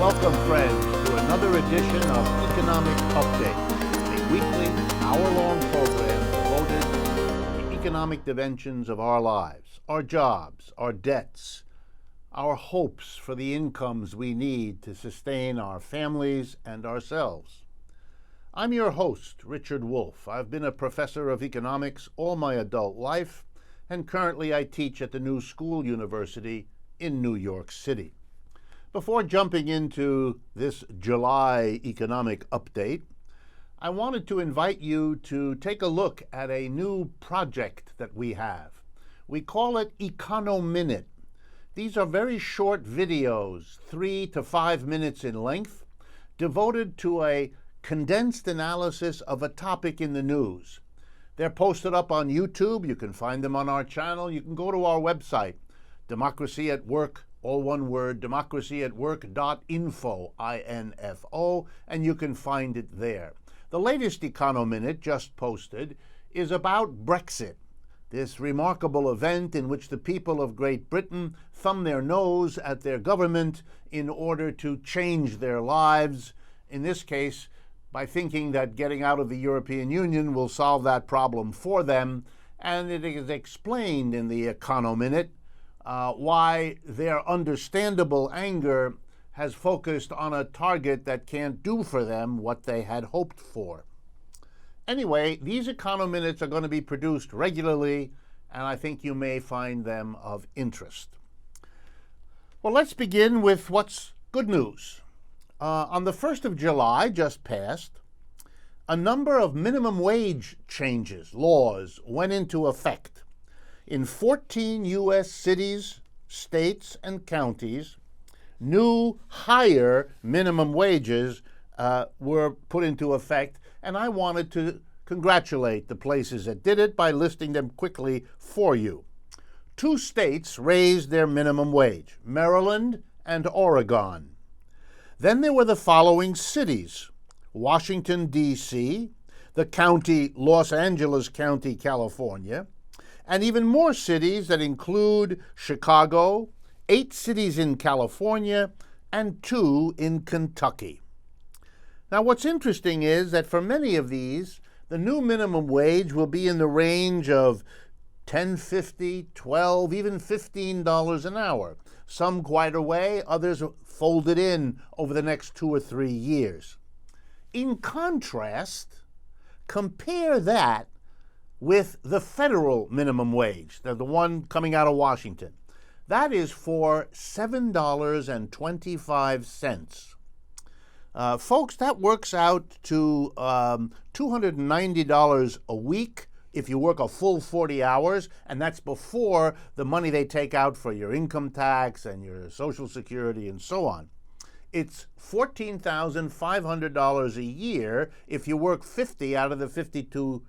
Welcome, friends, to another edition of Economic Update, a weekly, hour-long program devoted to the economic dimensions of our lives, our jobs, our debts, our hopes for the incomes we need to sustain our families and ourselves. I'm your host, Richard Wolff. I've been a professor of economics all my adult life, and currently I teach at the New School University in New York City. Before jumping into this July economic update, I wanted to invite you to take a look at a new project that we have. We call it Econominute. These are very short videos, 3 to 5 minutes in length, devoted to a condensed analysis of a topic in the news. They're posted up on YouTube. You can find them on our channel. You can go to our website, Democracy at Work, all one word, democracyatwork.info, I-N-F-O, and you can find it there. The latest Econominute, just posted, is about Brexit, this remarkable event in which the people of Great Britain thumb their nose at their government in order to change their lives, in this case, by thinking that getting out of the European Union will solve that problem for them, and it is explained in the Econominute why their understandable anger has focused on a target that can't do for them what they had hoped for. Anyway, these Econominutes are going to be produced regularly, and I think you may find them of interest. Well, let's begin with what's good news. On the 1st of July, just passed, a number of minimum wage changes, laws, went into effect. In 14 U.S. cities, states, and counties, new higher minimum wages were put into effect, and I wanted to congratulate the places that did it by listing them quickly for you. 2 states raised their minimum wage, Maryland and Oregon. Then there were the following cities: Washington, D.C., the county, Los Angeles County, California, and even more cities that include Chicago, 8 cities in California, and 2 in Kentucky. Now, what's interesting is that for many of these, the new minimum wage will be in the range of $10.50, $12, even $15 an hour. Some quite a way, others folded in over the next 2 or 3 years. In contrast, compare that with the federal minimum wage, the one coming out of Washington. That is for $7.25. Folks, that works out to $290 a week if you work a full 40 hours, and that's before the money they take out for your income tax and your Social Security and so on. It's $14,500 a year if you work 50 out of the 52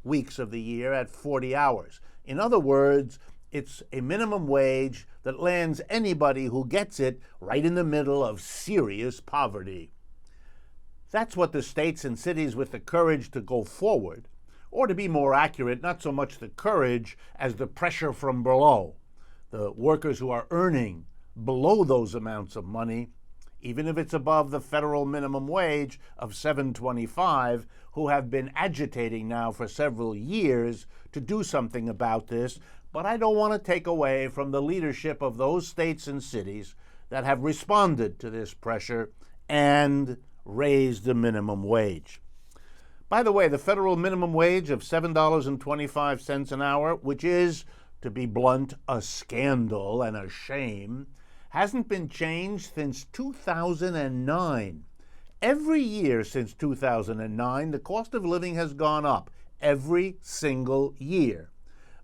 weeks of the year at 40 hours. In other words, it's a minimum wage that lands anybody who gets it right in the middle of serious poverty. That's what the states and cities with the courage to go forward, or to be more accurate, not so much the courage as the pressure from below, the workers who are earning below those amounts of money, even if it's above the federal minimum wage of $7.25, who have been agitating now for several years to do something about this. But I don't want to take away from the leadership of those states and cities that have responded to this pressure and raised the minimum wage. By the way, the federal minimum wage of $7.25 an hour, which is, to be blunt, a scandal and a shame, hasn't been changed since 2009. Every year since 2009, the cost of living has gone up, every single year.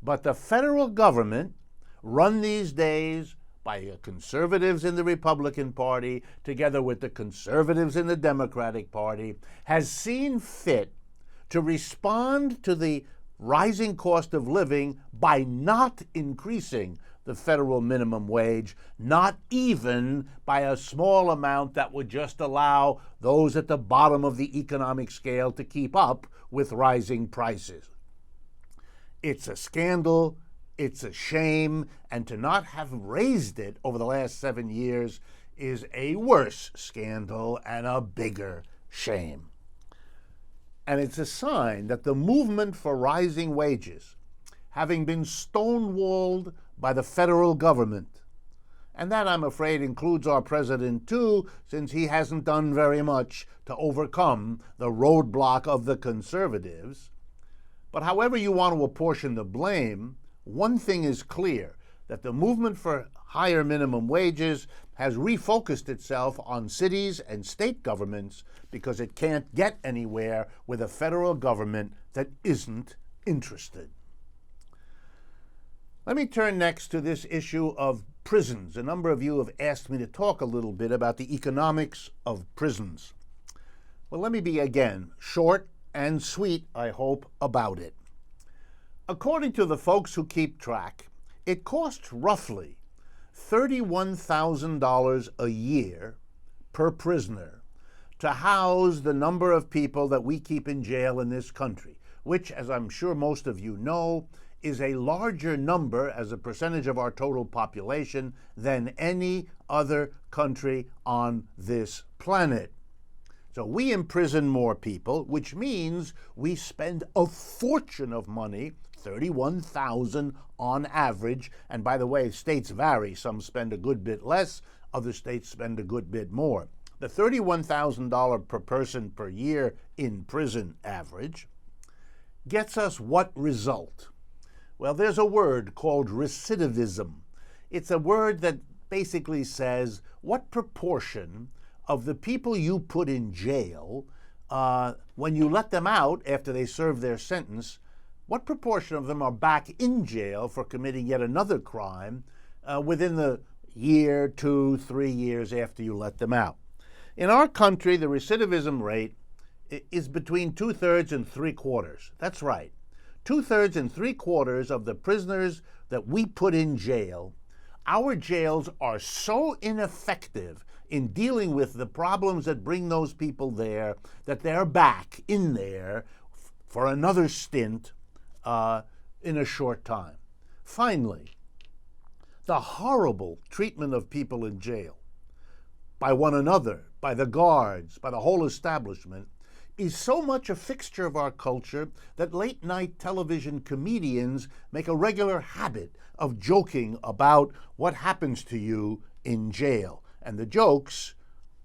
But the federal government, run these days by conservatives in the Republican Party, together with the conservatives in the Democratic Party, has seen fit to respond to the rising cost of living by not increasing the federal minimum wage, not even by a small amount that would just allow those at the bottom of the economic scale to keep up with rising prices. It's a scandal, it's a shame, and to not have raised it over the last 7 years is a worse scandal and a bigger shame. And it's a sign that the movement for rising wages, having been stonewalled by the federal government, and that, I'm afraid, includes our president too, since he hasn't done very much to overcome the roadblock of the conservatives. But however you want to apportion the blame, one thing is clear, that the movement for higher minimum wages has refocused itself on cities and state governments because it can't get anywhere with a federal government that isn't interested. Let me turn next to this issue of prisons. A number of you have asked me to talk a little bit about the economics of prisons. Well, let me be, again, short and sweet, I hope, about it. According to the folks who keep track, it costs roughly $31,000 a year per prisoner to house the number of people that we keep in jail in this country, which, as I'm sure most of you know, is a larger number as a percentage of our total population than any other country on this planet. So we imprison more people, which means we spend a fortune of money, $31,000 on average. And by the way, states vary. Some spend a good bit less, other states spend a good bit more. The $31,000 per person per year in prison average gets us what result? Well, there's a word called recidivism. It's a word that basically says what proportion of the people you put in jail, when you let them out after they serve their sentence, what proportion of them are back in jail for committing yet another crime within the year, 2, 3 years after you let them out? In our country, the recidivism rate is between 2/3 and 3/4. That's right. 2/3 and 3/4 of the prisoners that we put in jail, our jails are so ineffective in dealing with the problems that bring those people there that they're back in there for another stint in a short time. Finally, the horrible treatment of people in jail by one another, by the guards, by the whole establishment, is so much a fixture of our culture that late-night television comedians make a regular habit of joking about what happens to you in jail. And the jokes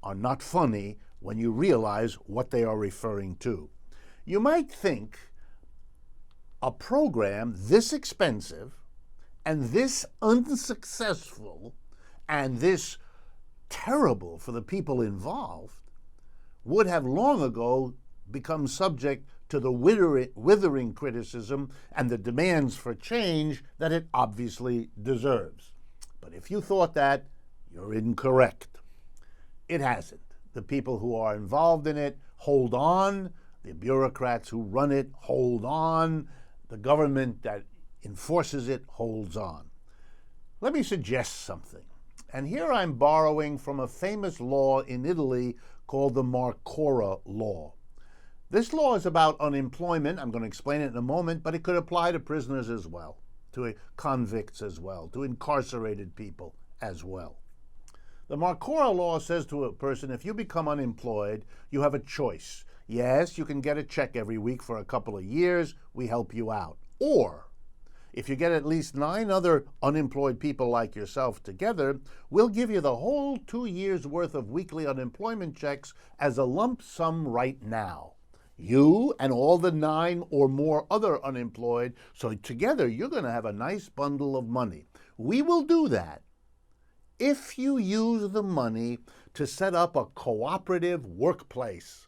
are not funny when you realize what they are referring to. You might think a program this expensive and this unsuccessful and this terrible for the people involved would have long ago become subject to the withering criticism and the demands for change that it obviously deserves. But if you thought that, you're incorrect. It hasn't. The people who are involved in it hold on. The bureaucrats who run it hold on. The government that enforces it holds on. Let me suggest something. And here I'm borrowing from a famous law in Italy called the Marcora Law. This law is about unemployment. I'm going to explain it in a moment, but it could apply to prisoners as well, to convicts as well, to incarcerated people as well. The Marcora Law says to a person, if you become unemployed, you have a choice. Yes, you can get a check every week for a couple of years. We help you out. Or, if you get at least 9 other unemployed people like yourself together, we'll give you the whole 2 years' worth of weekly unemployment checks as a lump sum right now. You and all the 9 or more other unemployed, so together you're going to have a nice bundle of money. We will do that if you use the money to set up a cooperative workplace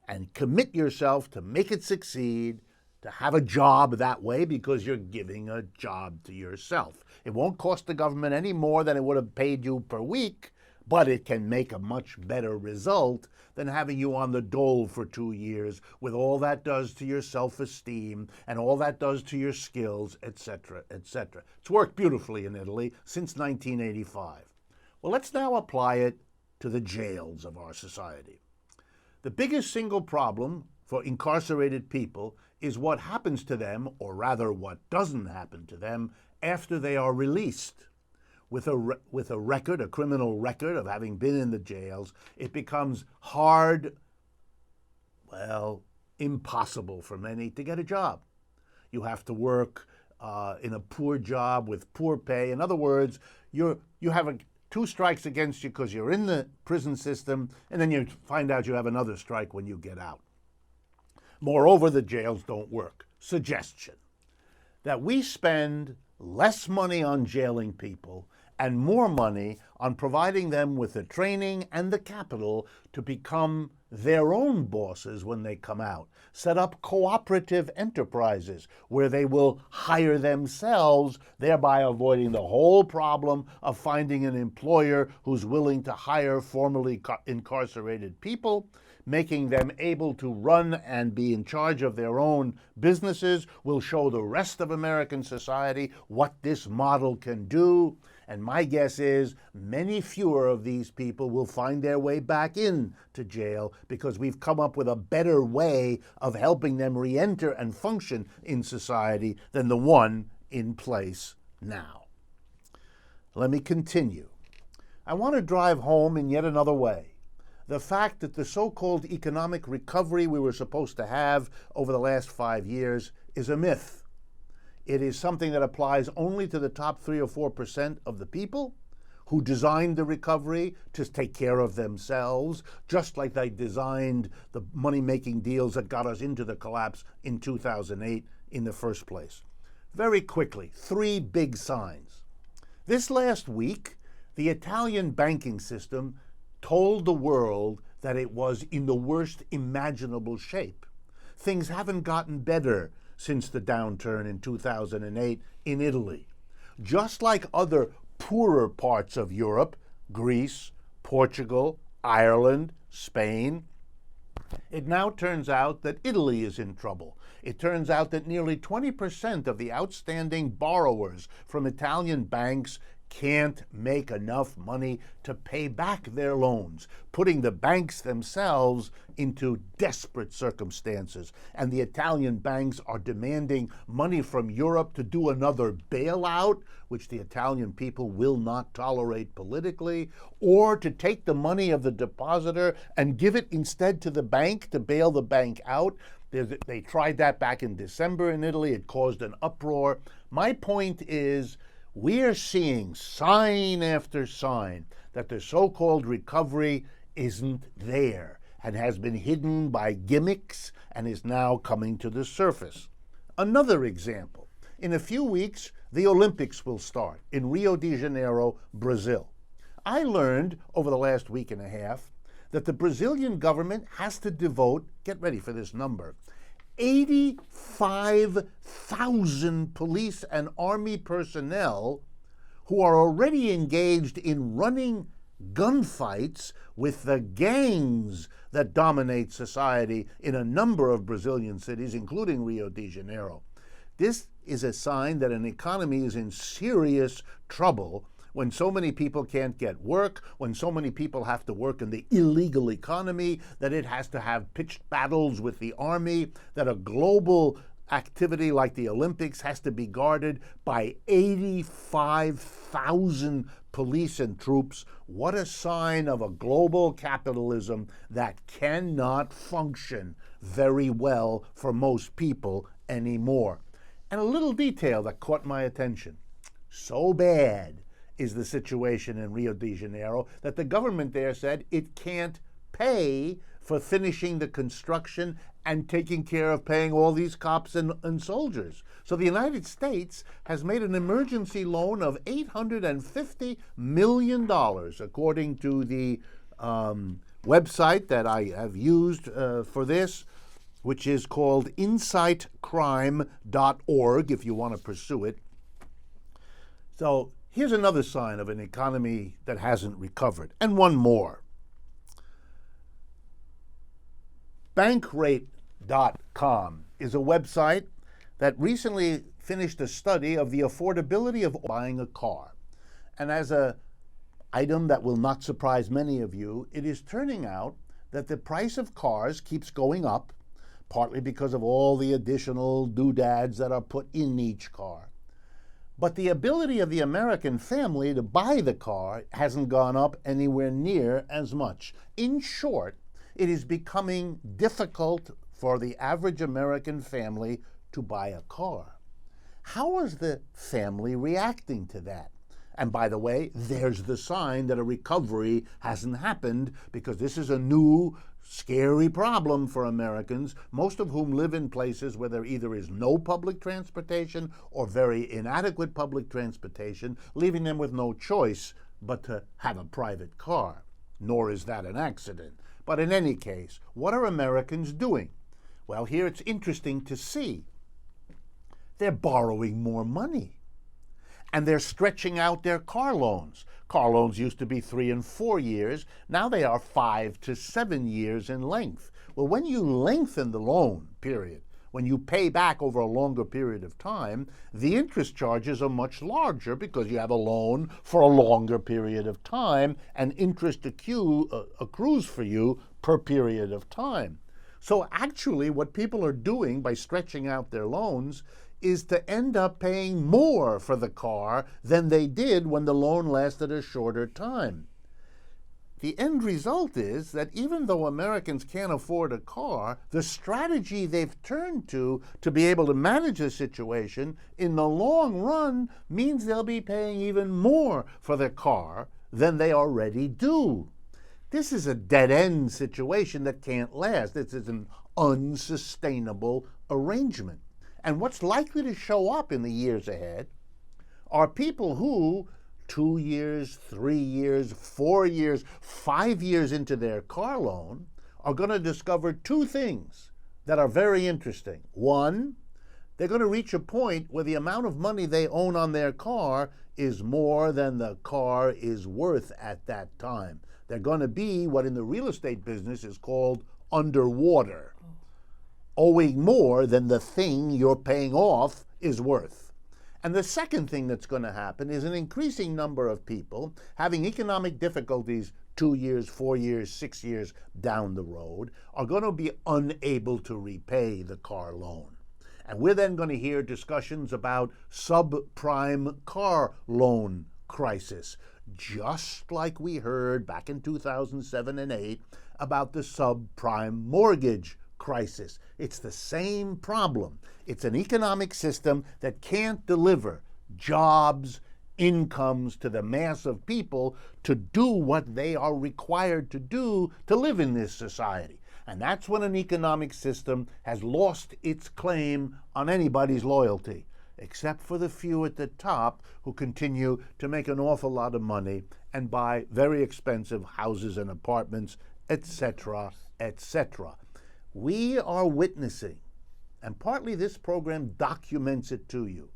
and commit yourself to make it succeed, to have a job that way because you're giving a job to yourself. It won't cost the government any more than it would have paid you per week, but it can make a much better result than having you on the dole for 2 years with all that does to your self-esteem and all that does to your skills, etc., etc. It's worked beautifully in Italy since 1985. Well, let's now apply it to the jails of our society. The biggest single problem for incarcerated people is what happens to them, or rather what doesn't happen to them, after they are released. with a record, a criminal record of having been in the jails, it becomes hard, well, impossible for many to get a job. You have to work in a poor job with poor pay. In other words, you have two strikes against you because you're in the prison system, and then you find out you have another strike when you get out. Moreover, the jails don't work. Suggestion that we spend less money on jailing people and more money on providing them with the training and the capital to become their own bosses when they come out. Set up cooperative enterprises where they will hire themselves, thereby avoiding the whole problem of finding an employer who's willing to hire formerly incarcerated people. Making them able to run and be in charge of their own businesses will show the rest of American society what this model can do. And my guess is many fewer of these people will find their way back into jail because we've come up with a better way of helping them re-enter and function in society than the one in place now. Let me continue. I want to drive home in yet another way the fact that the so-called economic recovery we were supposed to have over the last 5 years is a myth. It is something that applies only to the top 3 or 4% of the people who designed the recovery to take care of themselves, just like they designed the money-making deals that got us into the collapse in 2008 in the first place. Very quickly, 3 big signs. This last week, the Italian banking system told the world that it was in the worst imaginable shape. Things haven't gotten better since the downturn in 2008 in Italy. Just like other poorer parts of Europe, Greece, Portugal, Ireland, Spain, it now turns out that Italy is in trouble. It turns out that nearly 20% of the outstanding borrowers from Italian banks can't make enough money to pay back their loans, putting the banks themselves into desperate circumstances. And the Italian banks are demanding money from Europe to do another bailout, which the Italian people will not tolerate politically, or to take the money of the depositor and give it instead to the bank to bail the bank out. They tried that back in December in Italy. It caused an uproar. My point is, we're seeing sign after sign that the so-called recovery isn't there and has been hidden by gimmicks and is now coming to the surface. Another example. In a few weeks, the Olympics will start in Rio de Janeiro, Brazil. I learned over the last week and a half that the Brazilian government has to devote, get ready for this number, 85,000 police and army personnel who are already engaged in running gunfights with the gangs that dominate society in a number of Brazilian cities, including Rio de Janeiro. This is a sign that an economy is in serious trouble when so many people can't get work, when so many people have to work in the illegal economy, that it has to have pitched battles with the army, that a global activity like the Olympics has to be guarded by 85,000 police and troops. What a sign of a global capitalism that cannot function very well for most people anymore. And a little detail that caught my attention. So bad is the situation in Rio de Janeiro that the government there said it can't pay for finishing the construction and taking care of paying all these cops and soldiers. So the United States has made an emergency loan of $850 million, according to the website that I have used for this, which is called insightcrime.org, if you want to pursue it. So here's another sign of an economy that hasn't recovered, and one more. Bankrate.com is a website that recently finished a study of the affordability of buying a car. And as an item that will not surprise many of you, it is turning out that the price of cars keeps going up, partly because of all the additional doodads that are put in each car. But the ability of the American family to buy the car hasn't gone up anywhere near as much. In short, it is becoming difficult for the average American family to buy a car. How is the family reacting to that? And by the way, there's the sign that a recovery hasn't happened, because this is a new, scary problem for Americans, most of whom live in places where there either is no public transportation or very inadequate public transportation, leaving them with no choice but to have a private car. Nor is that an accident. But in any case, what are Americans doing? Well, here it's interesting to see. They're borrowing more money. And they're stretching out their car loans. Car loans used to be 3 and 4 years. Now they are 5 to 7 years in length. Well, when you lengthen the loan period, when you pay back over a longer period of time, the interest charges are much larger because you have a loan for a longer period of time, and interest accrues for you per period of time. So actually what people are doing by stretching out their loans is to end up paying more for the car than they did when the loan lasted a shorter time. The end result is that even though Americans can't afford a car, the strategy they've turned to be able to manage the situation in the long run means they'll be paying even more for their car than they already do. This is a dead-end situation that can't last. This is an unsustainable arrangement. And what's likely to show up in the years ahead are people who 2 years, 3 years, 4 years, 5 years into their car loan are going to discover two things that are very interesting. One, they're going to reach a point where the amount of money they own on their car is more than the car is worth at that time. They're going to be what in the real estate business is called underwater, owing more than the thing you're paying off is worth. And the second thing that's going to happen is an increasing number of people having economic difficulties 2 years, 4 years, 6 years down the road are going to be unable to repay the car loan. And we're then going to hear discussions about subprime car loan crisis, just like we heard back in 2007 and 8 about the subprime mortgage crisis. It's the same problem. It's an economic system that can't deliver jobs, incomes to the mass of people to do what they are required to do to live in this society. And that's when an economic system has lost its claim on anybody's loyalty, except for the few at the top who continue to make an awful lot of money and buy very expensive houses and apartments, etc., etc. We are witnessing, and partly this program documents it to you,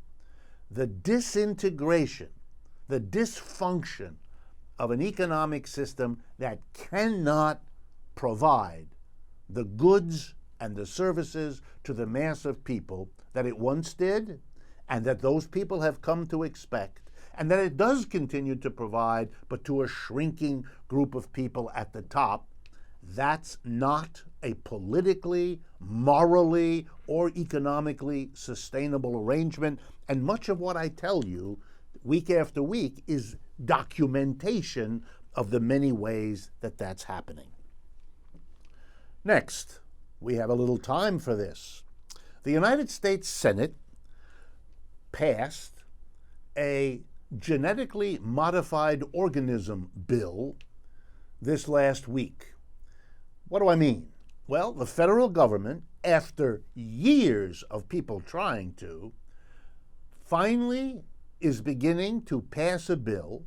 the disintegration, the dysfunction of an economic system that cannot provide the goods and the services to the mass of people that it once did, and that those people have come to expect, and that it does continue to provide, but to a shrinking group of people at the top. That's not a politically, morally, or economically sustainable arrangement. And much of what I tell you week after week is documentation of the many ways that that's happening. Next, we have a little time for this. The United States Senate passed a genetically modified organism bill this last week. What do I mean? Well, the federal government, after years of people trying to, finally is beginning to pass a bill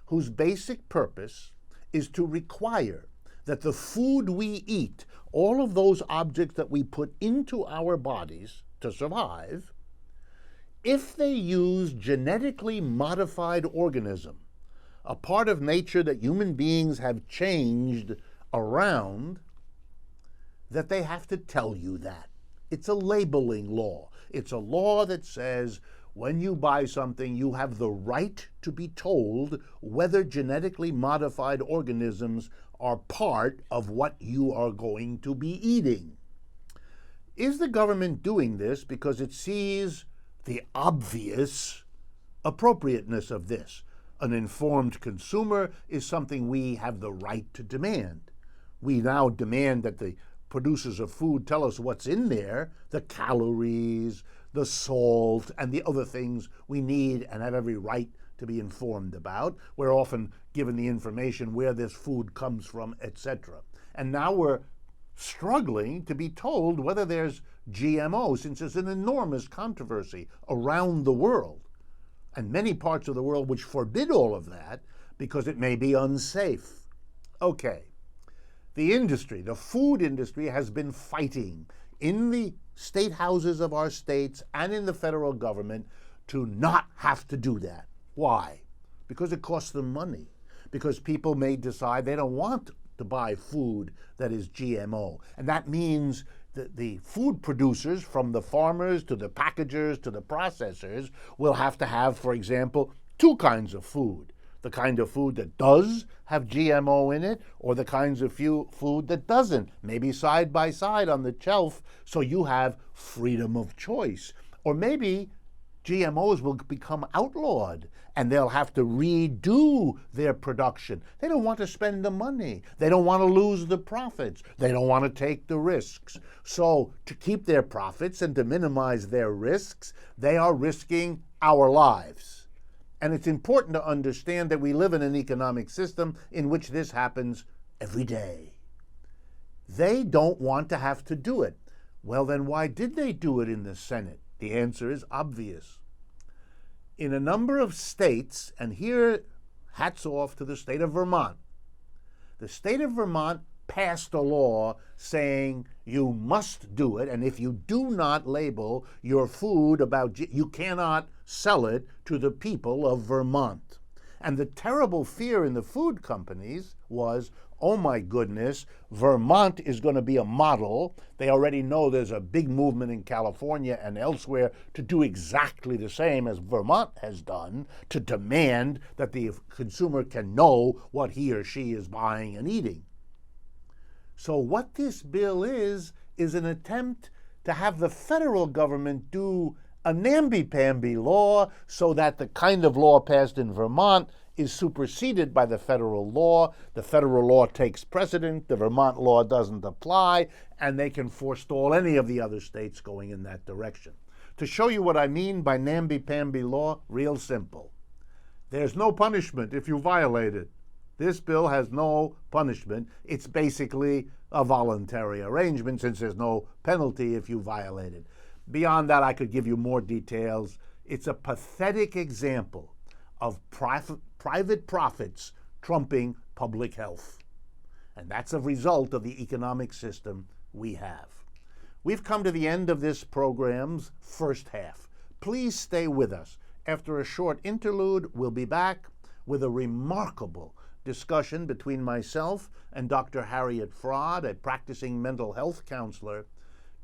whose basic purpose is to require that the food we eat, all of those objects that we put into our bodies to survive, if they use genetically modified organism, a part of nature that human beings have changed around, that they have to tell you that. It's a labeling law. It's a law that says when you buy something, you have the right to be told whether genetically modified organisms are part of what you are going to be eating. Is the government doing this because it sees the obvious appropriateness of this. An informed consumer is something we have the right to demand. We now demand that the producers of food tell us what's in there, the calories, the salt, and the other things we need and have every right to be informed about. We're often given the information where this food comes from, etc. And now we're struggling to be told whether there's GMO, since there's an enormous controversy around the world, and many parts of the world which forbid all of that because it may be unsafe. Okay. The industry, the food industry, has been fighting in the state houses of our states and in the federal government to not have to do that. Why? Because it costs them money. Because people may decide they don't want to buy food that is GMO. And that means that the food producers, from the farmers to the packagers to the processors, will have to have, for example, two kinds of food. The kind of food that does have GMO in it, or the kinds of food that doesn't, maybe side by side on the shelf, so you have freedom of choice. Or maybe GMOs will become outlawed, and they'll have to redo their production. They don't want to spend the money. They don't want to lose the profits. They don't want to take the risks. So to keep their profits and to minimize their risks, they are risking our lives. And it's important to understand that we live in an economic system in which this happens every day. They don't want to have to do it. Well, then why did they do it in the Senate? The answer is obvious. In a number of states, and here hats off to the state of Vermont, the state of Vermont passed a law saying you must do it, and if you do not label your food you cannot sell it to the people of Vermont. And the terrible fear in the food companies was, oh my goodness, Vermont is going to be a model. They already know there's a big movement in California and elsewhere to do exactly the same as Vermont has done, to demand that the consumer can know what he or she is buying and eating. So what this bill is an attempt to have the federal government do a nambypamby law so that the kind of law passed in Vermont is superseded by the federal law. The federal law takes precedent, the Vermont law doesn't apply, and they can forestall any of the other states going in that direction. To show you what I mean by nambypamby law, real simple. There's no punishment if you violate it. This bill has no punishment. It's basically a voluntary arrangement since there's no penalty if you violate it. Beyond that, I could give you more details. It's a pathetic example of private profits trumping public health. And that's a result of the economic system we have. We've come to the end of this program's first half. Please stay with us. After a short interlude, we'll be back with a remarkable discussion between myself and Dr. Harriet Fraad, a practicing mental health counselor,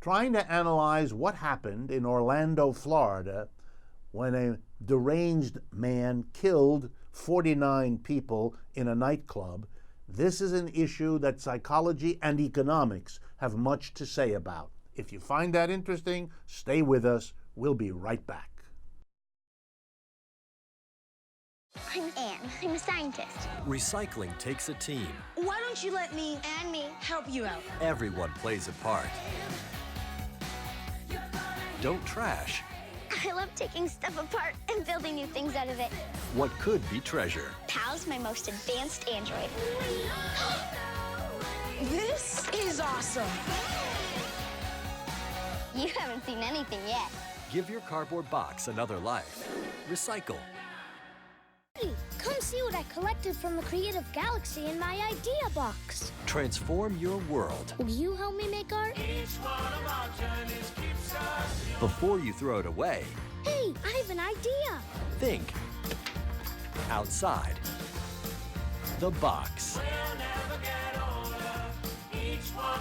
trying to analyze what happened in Orlando, Florida, when a deranged man killed 49 people in a nightclub. This is an issue that psychology and economics have much to say about. If you find that interesting, stay with us. We'll be right back. I'm Anne. I'm a scientist. Recycling takes a team. Why don't you let me And me. help you out? Everyone plays a part. Don't trash I love taking stuff apart and building new things out of it. what could be treasure. Pal's my most advanced android. This is awesome. You haven't seen anything yet. Give your cardboard box another life. Recycle. Hey, come see what I collected from the Creative Galaxy in my idea box. Transform your world. Will you help me make art? Before you throw it away, Hey, I have an idea. think outside the box.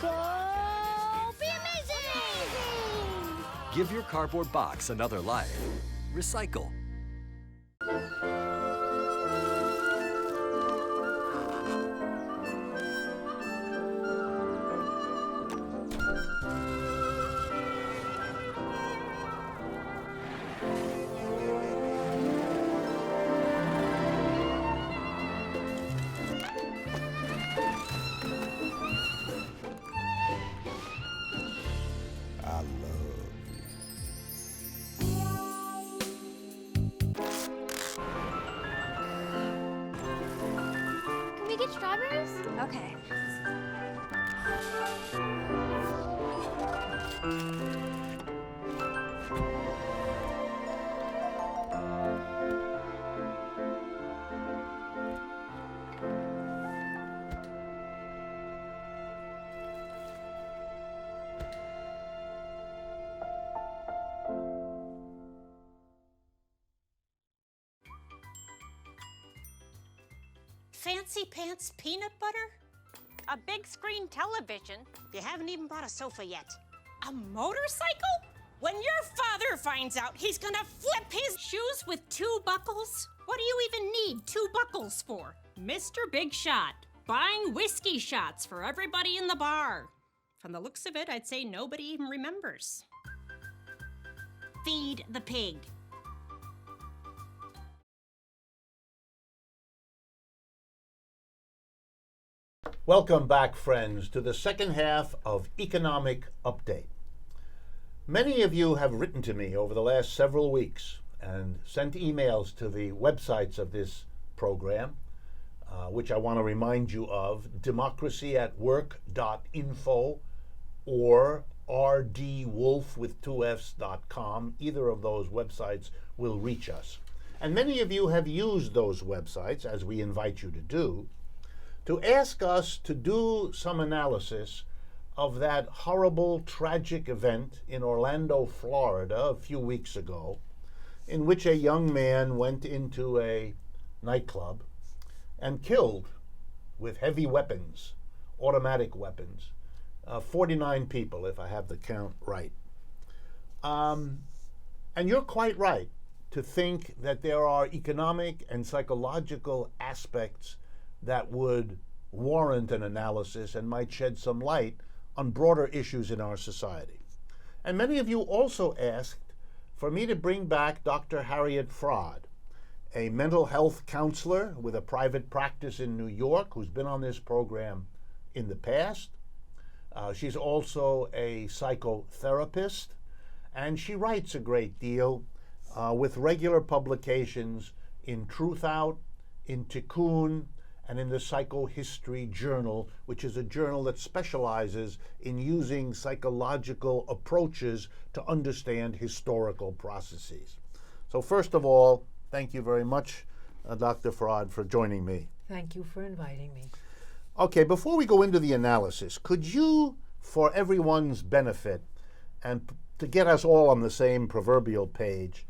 Go be amazing! Give your cardboard box another life. Recycle. Okay. Fancy pants peanut butter? A big screen television. You haven't even bought a sofa yet. A motorcycle? When your father finds out, he's gonna flip his shoes with 2 buckles? What do you even need 2 buckles for? Mr. Big Shot, buying whiskey shots for everybody in the bar. From the looks of it, I'd say nobody even remembers. Feed the pig. Welcome back, friends, to the second half of Economic Update. Many of you have written to me over the last several weeks and sent emails to the websites of this program, which I want to remind you of, democracyatwork.info or rdwolff with 2fs.com. Either of those websites will reach us. And many of you have used those websites, as we invite you to do, to ask us to do some analysis of that horrible, tragic event in Orlando, Florida, a few weeks ago, in which a young man went into a nightclub and killed, with heavy weapons, automatic weapons, 49 people, if I have the count right. And you're quite right to think that there are economic and psychological aspects that would warrant an analysis and might shed some light on broader issues in our society. And many of you also asked for me to bring back Dr. Harriet Fraad, a mental health counselor with a private practice in New York who's been on this program in the past. She's also a psychotherapist, and she writes a great deal with regular publications in Truth Out, in Tikkun, and in the Psychohistory Journal, which is a journal that specializes in using psychological approaches to understand historical processes. So first of all, thank you very much, Dr. Fraad, for joining me. Thank you for inviting me. Okay, before we go into the analysis, could you, for everyone's benefit, and to get us all on the same proverbial page,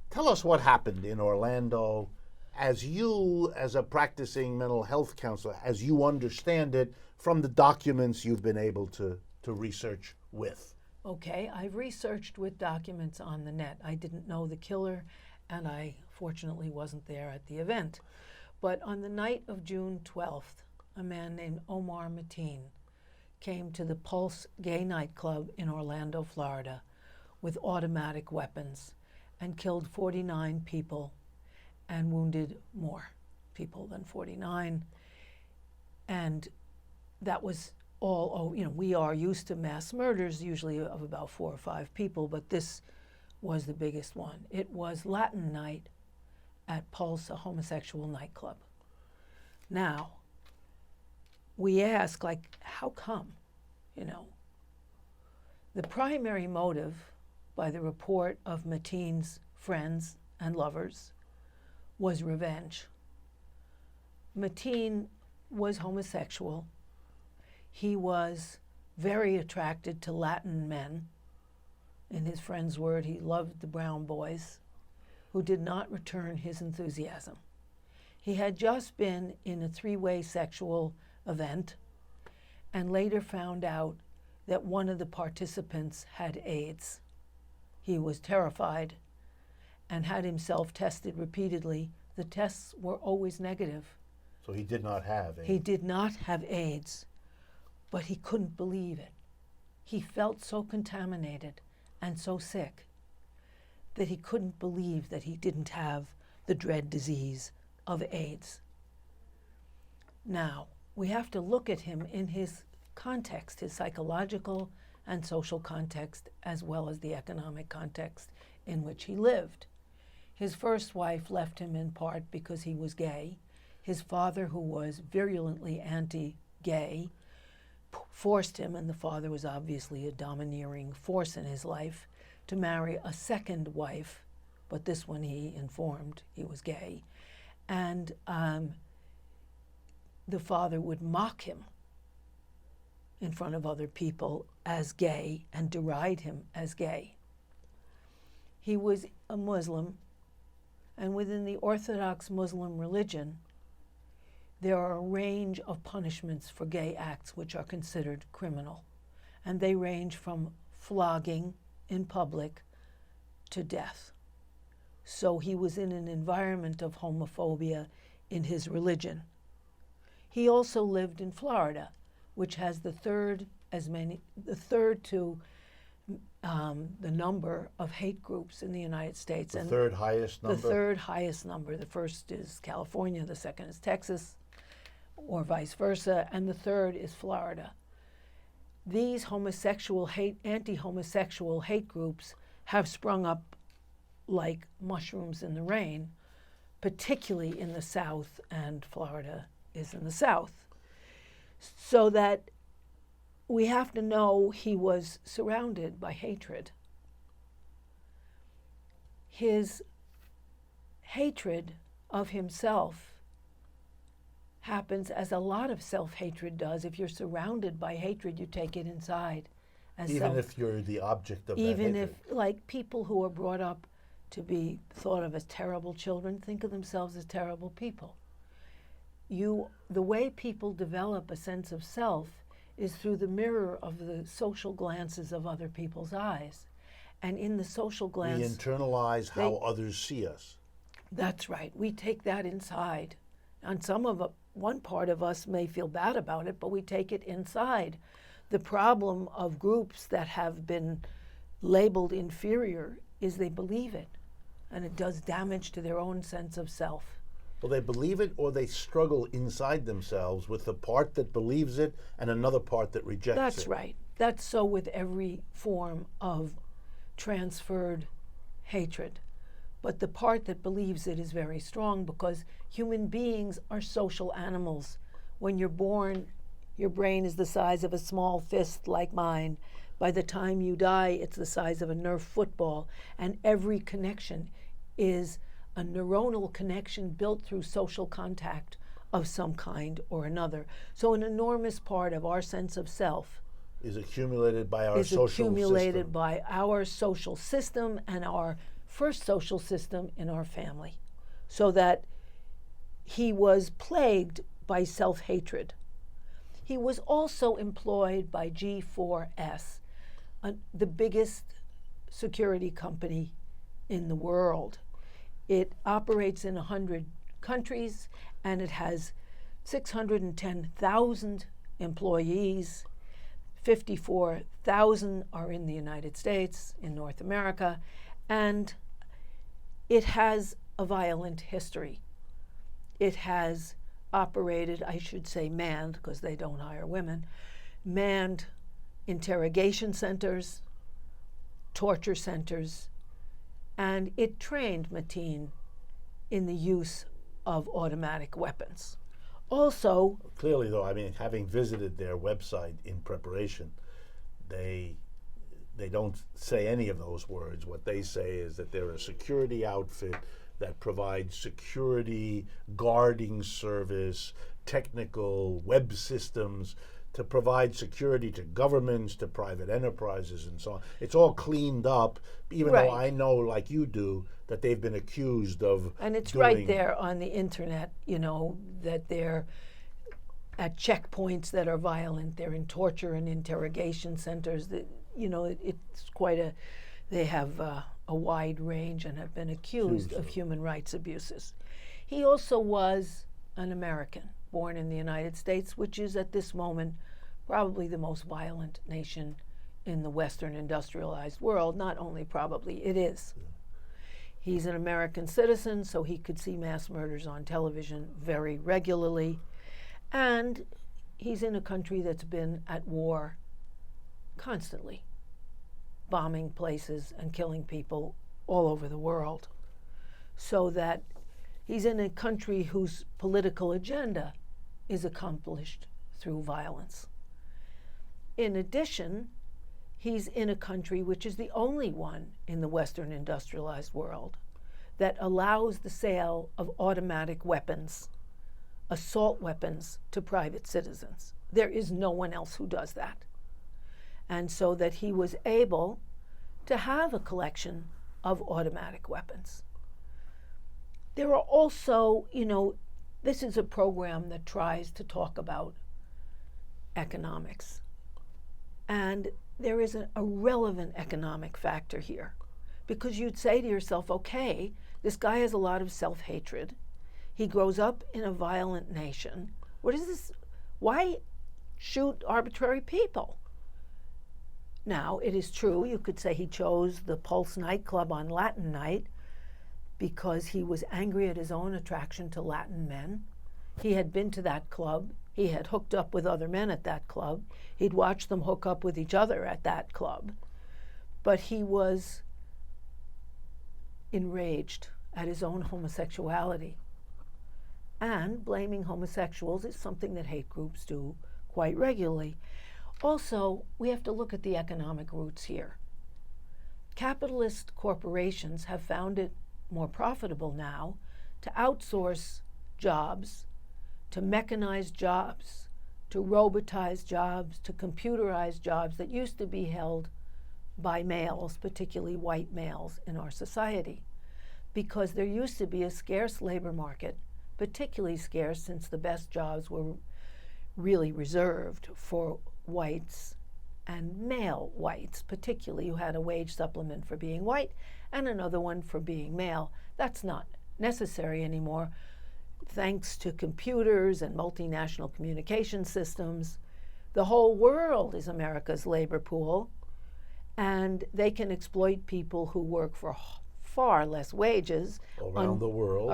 tell us what happened in Orlando as you, as a practicing mental health counselor, as you understand it from the documents you've been able to research with? Okay, I've researched with documents on the net. I didn't know the killer, and I fortunately wasn't there at the event. But on the night of June 12th, a man named Omar Mateen came to the Pulse gay nightclub in Orlando, Florida, with automatic weapons and killed 49 people and wounded more people than 49. And that was all, we are used to mass murders, usually of about 4 or 5 people, but this was the biggest one. It was Latin night at Pulse, a homosexual nightclub. Now, we ask, how come, The primary motive, by the report of Mateen's friends and lovers, was revenge. Mateen was homosexual. He was very attracted to Latin men. In his friend's word, he loved the brown boys, who did not return his enthusiasm. He had just been in a 3-way sexual event and later found out that one of the participants had AIDS. He was terrified and had himself tested repeatedly. The tests were always negative. So he did not have AIDS. He did not have AIDS, but he couldn't believe it. He felt so contaminated and so sick that he couldn't believe that he didn't have the dread disease of AIDS. Now, we have to look at him in his context, his psychological and social context, as well as the economic context in which he lived. His first wife left him in part because he was gay. His father, who was virulently gay, forced him, and the father was obviously a domineering force in his life, to marry a second wife, but this one he informed he was gay. And the father would mock him in front of other people as gay and deride him as gay. He was a Muslim, and within the Orthodox Muslim religion, there are a range of punishments for gay acts which are considered criminal, and they range from flogging in public to death. So he was in an environment of homophobia in his religion. He also lived in Florida, which has the third to the number of hate groups in the United States. The third highest number? The third highest number. The first is California, the second is Texas, or vice versa, and the third is Florida. These anti-homosexual hate groups have sprung up like mushrooms in the rain, particularly in the South, and Florida is in the South. So that we have to know he was surrounded by hatred. His hatred of himself happens as a lot of self-hatred does. If you're surrounded by hatred, you take it inside. Even if you're the object of that hatred. Even if, like, people who are brought up to be thought of as terrible children think of themselves as terrible people. The way people develop a sense of self is through the mirror of the social glances of other people's eyes. And in the social glance, we internalize how others see us. That's right. We take that inside. And one part of us may feel bad about it, but we take it inside. The problem of groups that have been labeled inferior is they believe it, and it does damage to their own sense of self. Well, they believe it, or they struggle inside themselves with the part that believes it and another part that rejects it. That's right. That's so with every form of transferred hatred. But the part that believes it is very strong, because human beings are social animals. When you're born, your brain is the size of a small fist like mine. By the time you die, it's the size of a Nerf football. And every connection is a neuronal connection built through social contact of some kind or another. So an enormous part of our sense of self is accumulated by our social system. By our social system and our first social system in our family. So that he was plagued by self-hatred. He was also employed by G4S, the biggest security company in the world. It operates in 100 countries, and it has 610,000 employees. 54,000 are in the United States, in North America, and it has a violent history. It has operated, I should say manned, because they don't hire women, manned interrogation centers, torture centers, and it trained Mateen in the use of automatic weapons. Also, clearly, though, I mean, having visited their website in preparation, they don't say any of those words. What they say is that they're a security outfit that provides security, guarding service, technical web systems to provide security to governments, to private enterprises, and so on. It's all cleaned up, even though I know, like you do, that they've been accused of And it's right there on the internet, that they're at checkpoints that are violent. They're in torture and interrogation centers. That, it's quite they have a wide range and have been accused of human rights abuses. He also was an American, born in the United States, which is at this moment probably the most violent nation in the Western industrialized world. Not only probably, it is. Yeah. He's an American citizen, so he could see mass murders on television very regularly. And he's in a country that's been at war constantly, bombing places and killing people all over the world. So that he's in a country whose political agenda is accomplished through violence. In addition, he's in a country which is the only one in the Western industrialized world that allows the sale of automatic weapons, assault weapons, to private citizens. There is no one else who does that. And so that he was able to have a collection of automatic weapons. There are also, this is a program that tries to talk about economics. And there is a relevant economic factor here, because you'd say to yourself, okay, this guy has a lot of self-hatred. He grows up in a violent nation. What is this? Why shoot arbitrary people? Now, it is true, you could say he chose the Pulse Nightclub on Latin night because he was angry at his own attraction to Latin men. He had been to that club. He had hooked up with other men at that club. He'd watched them hook up with each other at that club. But he was enraged at his own homosexuality. And blaming homosexuals is something that hate groups do quite regularly. Also, we have to look at the economic roots here. Capitalist corporations have found it more profitable now to outsource jobs, to mechanize jobs, to robotize jobs, to computerize jobs that used to be held by males, particularly white males in our society, because there used to be a scarce labor market, particularly scarce since the best jobs were really reserved for whites and male whites, particularly, who had a wage supplement for being white and another one for being male. That's not necessary anymore, thanks to computers and multinational communication systems. The whole world is America's labor pool, and they can exploit people who work for far less wages around the world,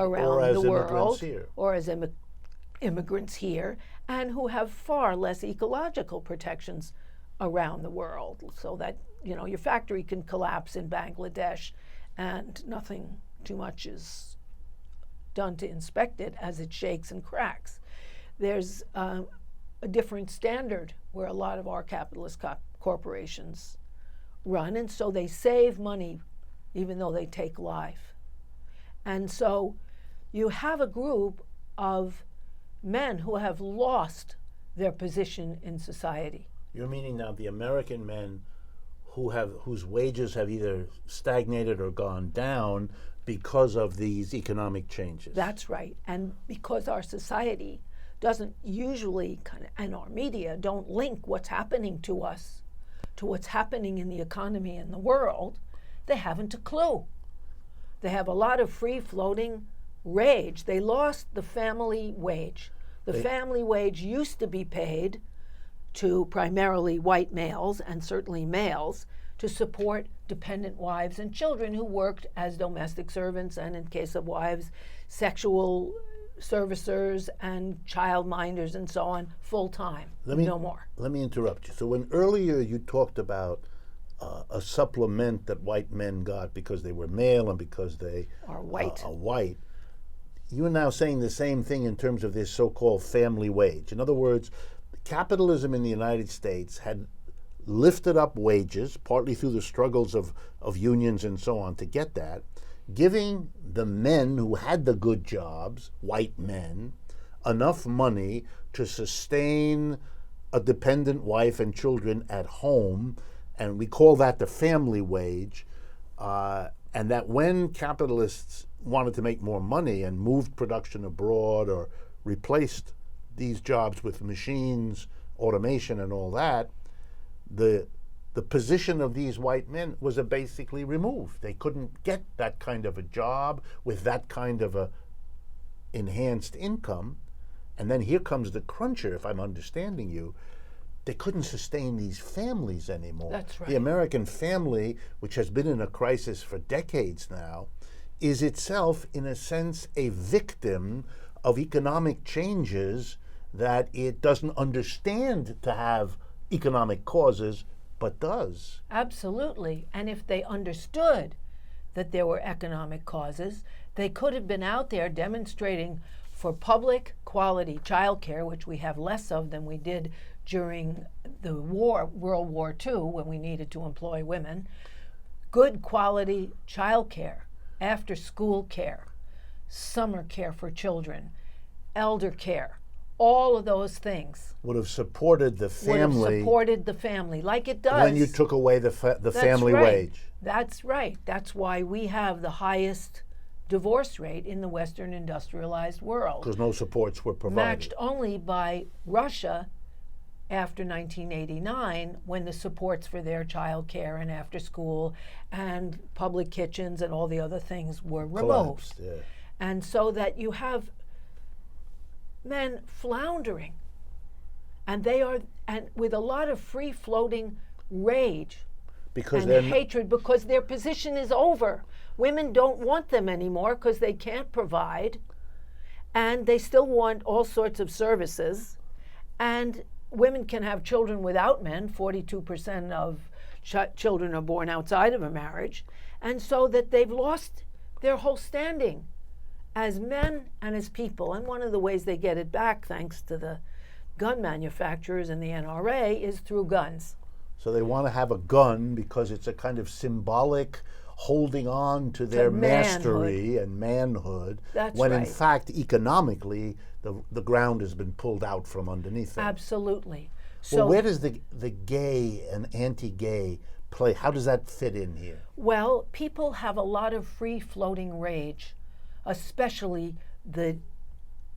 or as immigrants here, and who have far less ecological protections around the world, so that your factory can collapse in Bangladesh and nothing too much is done to inspect it as it shakes and cracks. There's a different standard where a lot of our capitalist corporations run, and so they save money even though they take life. And so you have a group of men who have lost their position in society. You're meaning now the American men whose wages have either stagnated or gone down because of these economic changes. That's right. And because our society doesn't usually, and our media don't link what's happening to us to what's happening in the economy and the world, they haven't a clue. They have a lot of free-floating rage. They lost the family wage. The family wage used to be paid to primarily white males, and certainly males, to support dependent wives and children who worked as domestic servants, and in case of wives, sexual servicers and child minders and so on, full-time, no more. Let me interrupt you. So when earlier you talked about a supplement that white men got because they were male and because they are white, you are now saying the same thing in terms of this so-called family wage. In other words, capitalism in the United States had lifted up wages, partly through the struggles of unions and so on to get that, giving the men who had the good jobs, white men, enough money to sustain a dependent wife and children at home, and we call that the family wage, and that when capitalists wanted to make more money and moved production abroad or replaced these jobs with machines, automation, and all that, the position of these white men was basically removed. They couldn't get that kind of a job with that kind of a enhanced income. And then here comes the cruncher, if I'm understanding you. They couldn't sustain these families anymore. That's right. The American family, which has been in a crisis for decades now, is itself, in a sense, a victim of economic changes that it doesn't understand to have economic causes, but does. Absolutely. And if they understood that there were economic causes, they could have been out there demonstrating for public quality childcare, which we have less of than we did during the World War II, when we needed to employ women, good quality childcare, after school care, summer care for children, elder care, all of those things would have supported the family. would have supported the family, like it does when you took away the family right. wage. That's right. That's why we have the highest divorce rate in the Western industrialized world. Because no supports were provided. Matched only by Russia after 1989, when the supports for their child care and after school and public kitchens and all the other things were removed. Collapsed, yeah. And so that you have men floundering, and they are, and with a lot of free-floating rage Because and they're hatred, because their position is over. Women don't want them anymore because they can't provide, and they still want all sorts of services, and women can have children without men. 42% of children are born outside of a marriage, and so that they've lost their whole standing as men and as people. And one of the ways they get it back, thanks to the gun manufacturers and the NRA, is through guns. So they want to have a gun because it's a kind of symbolic holding on to their mastery and manhood. That's when right. in fact, economically, the ground has been pulled out from underneath them. Absolutely. So, Well, where does the gay and anti-gay play? How does that fit in here? well, people have a lot of free-floating rage, especially the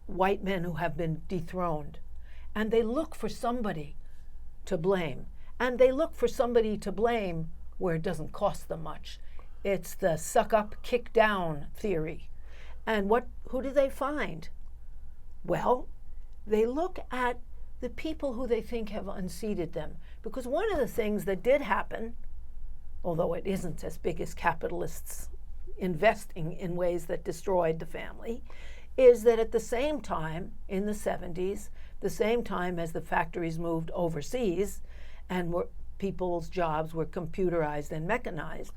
white men who have been dethroned. And they look for somebody to blame. And they look for somebody to blame where it doesn't cost them much. It's the suck up, kick down theory. And who do they find? Well, they look at the people who they think have unseated them. Because one of the things that did happen, although it isn't as big as capitalists investing in ways that destroyed the family, is that at the same time, in the 70s, the same time as the factories moved overseas and people's jobs were computerized and mechanized,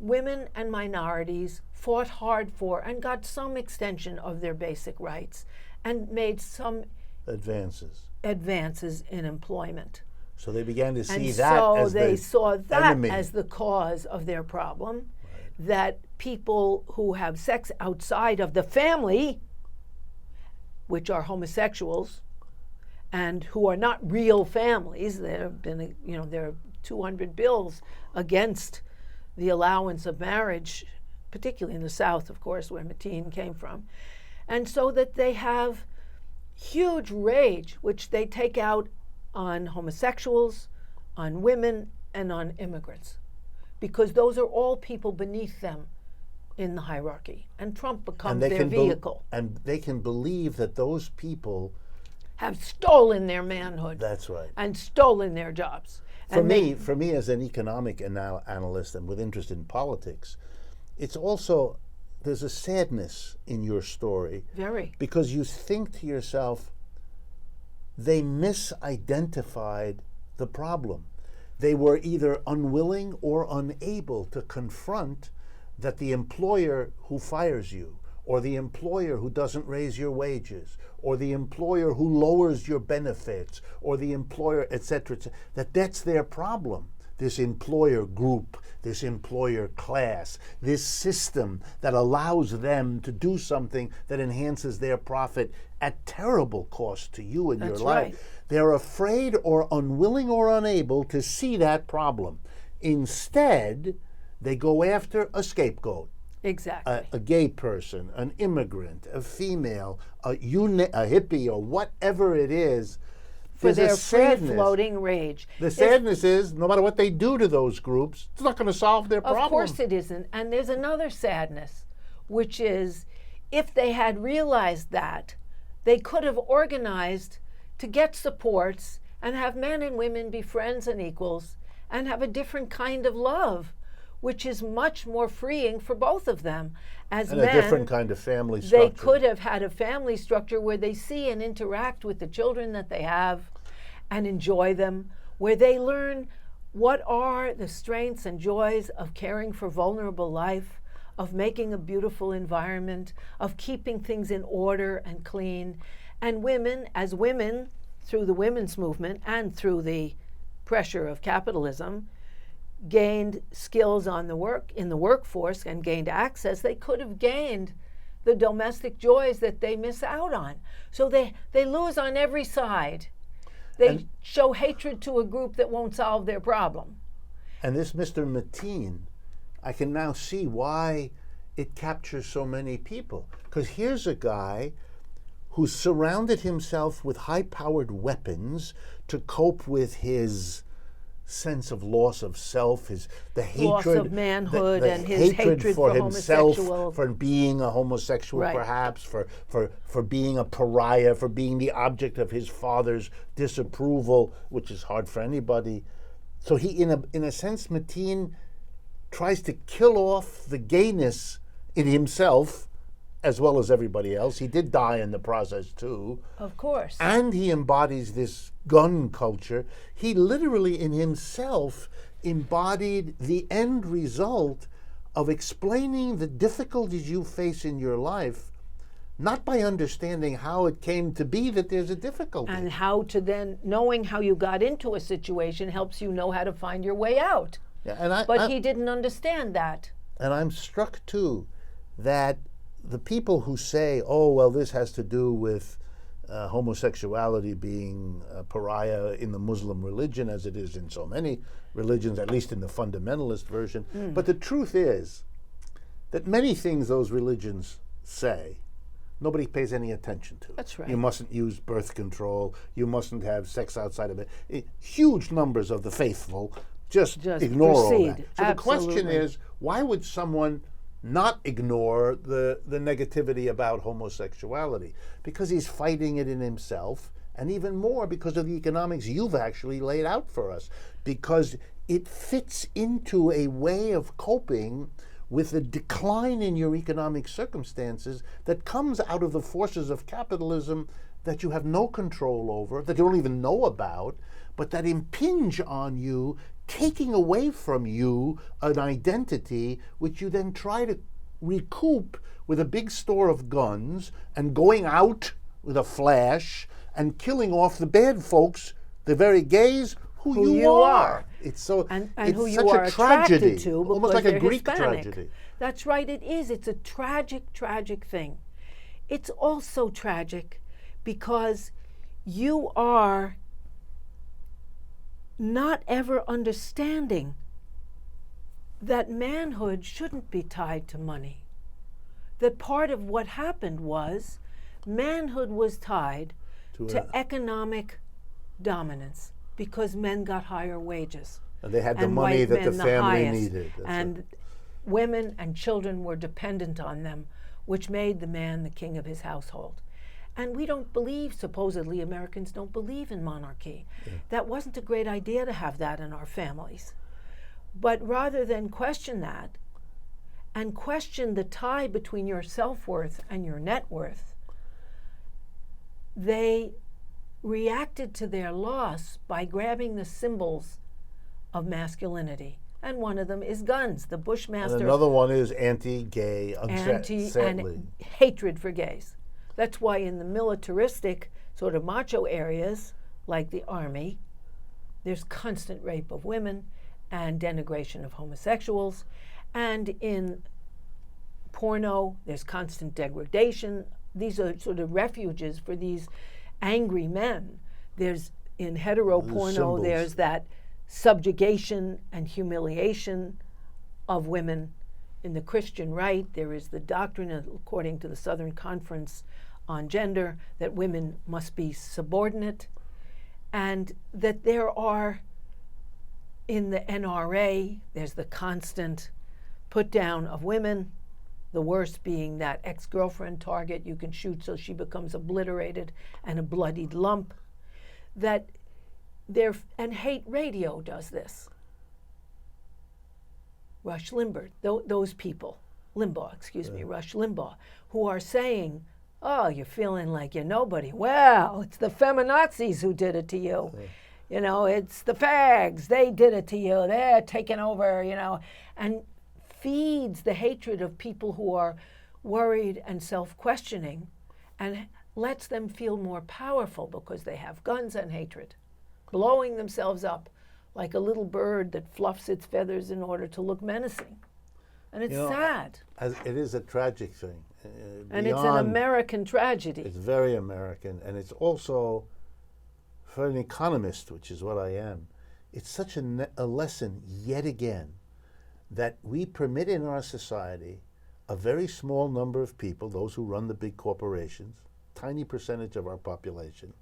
women and minorities fought hard for and got some extension of their basic rights and made some advances in employment. So they began to see And that so as they the saw that enemy. as the cause of their problem, that people who have sex outside of the family, which are homosexuals, and who are not real families. There have been, there are 200 bills against the allowance of marriage, particularly in the South, of course, where Mateen came from. And so that they have huge rage, which they take out on homosexuals, on women, and on immigrants, because those are all people beneath them in the hierarchy. And Trump becomes their vehicle. And they can believe that those people have stolen their manhood. That's right. And stolen their jobs. For me, as an economic analyst and with interest in politics, it's also, there's a sadness in your story. Very. Because you think to yourself, they misidentified the problem. They were either unwilling or unable to confront that the employer who fires you, or the employer who doesn't raise your wages, or the employer who lowers your benefits, or the employer, et cetera, that's their problem. This employer group, this employer class, this system that allows them to do something that enhances their profit at terrible cost to you and your life. Right. They're afraid or unwilling or unable to see that problem. Instead, they go after a scapegoat. Exactly. A gay person, an immigrant, a female, a hippie, or whatever it is. For their sadness. free-floating rage. The sadness is, no matter what they do to those groups, it's not going to solve their problem. Of course it isn't. And there's another sadness, which is, if they had realized that, they could have organized to get supports and have men and women be friends and equals and have a different kind of love, which is much more freeing for both of them. As and men, a different kind of family structure. they could have had a family structure where they see and interact with the children that they have and enjoy them, where they learn what are the strengths and joys of caring for vulnerable life, of making a beautiful environment, of keeping things in order and clean. And women, as women, through the women's movement and through the pressure of capitalism, gained skills in the workforce and gained access, they could have gained the domestic joys that they miss out on. So they lose on every side. They show hatred to a group that won't solve their problem. And this Mr. Mateen, I can now see why it captures so many people. Because here's a guy who surrounded himself with high-powered weapons to cope with his sense of loss of self, the hatred, loss of manhood, the and his hatred for for himself, homosexual. for being a homosexual, Right. perhaps, for being a pariah, for being the object of his father's disapproval, which is hard for anybody. So he, in a sense, Mateen tries to kill off the gayness in himself as well as everybody else. He did die in the process too. Of course. And he embodies this gun culture. He literally in himself embodied the end result of explaining the difficulties you face in your life, not by understanding how it came to be that there's a difficulty. And how to then, knowing how you got into a situation helps you know how to find your way out. Yeah, but he didn't understand that. And I'm struck too that the people who say, oh, well, this has to do with homosexuality being a pariah in the Muslim religion, as it is in so many religions, at least in the fundamentalist version. But the truth is that many things those religions say, nobody pays any attention to. That's right. You mustn't use birth control. You mustn't have sex outside of it. Huge numbers of the faithful just ignore all that. proceed. So the question Absolutely. is, why would someone not ignore the negativity about homosexuality? Because he's fighting it in himself, and even more because of the economics you've actually laid out for us, because it fits into a way of coping with the decline in your economic circumstances that comes out of the forces of capitalism that you have no control over, that you don't even know about, but that impinge on you, taking away from you an identity which you then try to recoup with a big store of guns and going out with a flash and killing off the bad folks, the very gays who you are. It's so and it's who such you are a tragedy, attracted to because almost like a they're Greek Hispanic. tragedy. That's right, it is. It's a tragic, tragic thing. It's also tragic because you are not ever understanding that manhood shouldn't be tied to money. That part of what happened was manhood was tied to economic dominance because men got higher wages. And they had the and money white that the men family highest. needed. That's And it. women and children were dependent on them, which made the man the king of his household. And we don't believe, supposedly Americans don't believe in monarchy. That wasn't a great idea to have that in our families. But rather than question that and question the tie between your self-worth and your net worth, they reacted to their loss by grabbing the symbols of masculinity. And one of them is guns. The Bushmaster. And another one is anti-gay, sadly. And hatred for gays. That's why in the militaristic, sort of macho areas, like the army, there's constant rape of women and denigration of homosexuals. And in porno, there's constant degradation. These are sort of refuges for these angry men. There's, in hetero porno, symbols. there's that subjugation and humiliation of women. In the Christian right, there is the doctrine, according to the Southern Conference on Gender, that women must be subordinate, and that there are, in the NRA, there's the constant put down of women, the worst being that ex-girlfriend target you can shoot so she becomes obliterated and a bloodied lump. That there, and hate radio does this. Rush Limbaugh, those people, Rush Limbaugh, who are saying, oh, you're feeling like you're nobody. Well, it's the feminazis who did it to you. You know, it's the fags, they did it to you. They're taking over, you know. And feeds the hatred of people who are worried and self-questioning, and lets them feel more powerful because they have guns and hatred, blowing themselves up like a little bird that fluffs its feathers in order to look menacing. And it's sad. It is a tragic thing. And it's an American tragedy. It's very American, and it's also, for an economist, which is what I am, it's such a lesson yet again that we permit in our society a very small number of people, those who run the big corporations, tiny percentage of our population,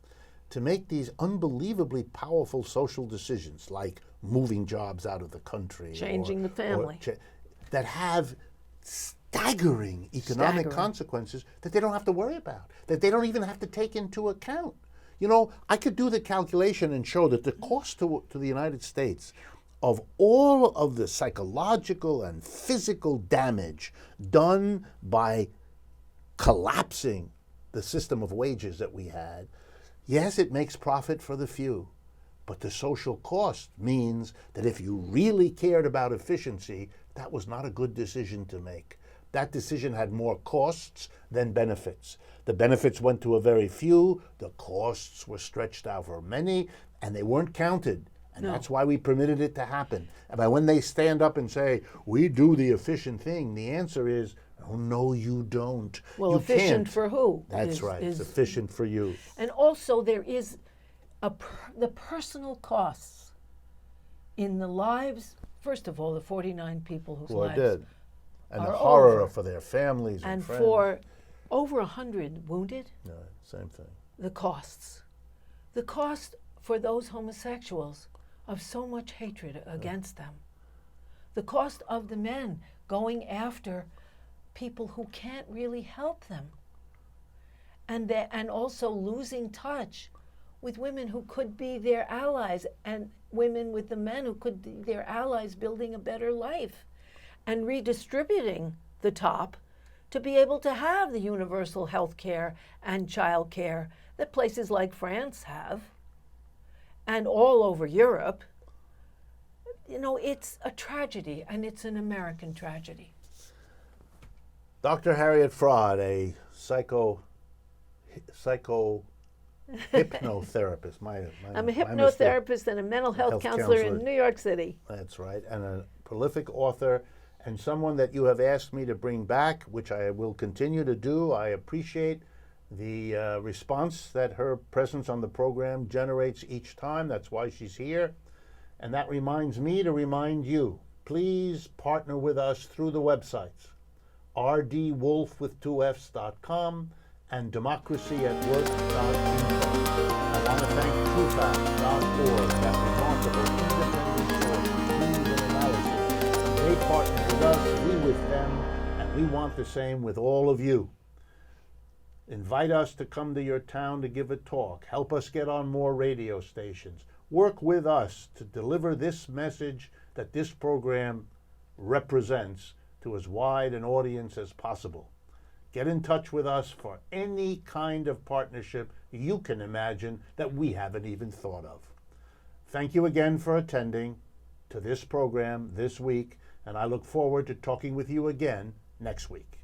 to make these unbelievably powerful social decisions like moving jobs out of the country, changing the family, that have staggering economic consequences that they don't have to worry about, that they don't even have to take into account. You know, I could do the calculation and show that the cost to the United States of all of the psychological and physical damage done by collapsing the system of wages that we had, yes, it makes profit for the few, but the social cost means that if you really cared about efficiency, that was not a good decision to make. That decision had more costs than benefits. The benefits went to a very few, the costs were stretched out for many, and they weren't counted. And that's why we permitted it to happen. And when they stand up and say, we do the efficient thing, the answer is, oh, no, you don't. Well, you efficient can't. for who? That's right. It's efficient for you. And also there is the personal costs in the lives, first of all, the 49 people whose Who are lives dead. And the are horror over. for their families and friends. For over 100 wounded. No, same thing. The costs. The cost for those homosexuals of so much hatred against them. The cost of the men going after people who can't really help them. And also losing touch with women who could be their allies, and women with the men who could be their allies, building a better life, and redistributing the top to be able to have the universal health care and child care that places like France have, and all over Europe. You know, it's a tragedy, and it's an American tragedy. Dr. Harriet Fraad, a hypnotherapist. I'm a hypnotherapist and a mental health counselor in New York City. That's right, and a prolific author, and someone that you have asked me to bring back, which I will continue to do. I appreciate the response that her presence on the program generates each time. That's why she's here. And that reminds me to remind you, please partner with us through the websites, rdwolff.com and democracyatwork.info. I want to thank TrueFact.org, that remarkable independent source of news and analysis. They partner with us, we with them, and we want the same with all of you. Invite us to come to your town to give a talk. Help us get on more radio stations. Work with us to deliver this message that this program represents to as wide an audience as possible. Get in touch with us for any kind of partnership you can imagine that we haven't even thought of. Thank you again for attending to this program this week, and I look forward to talking with you again next week.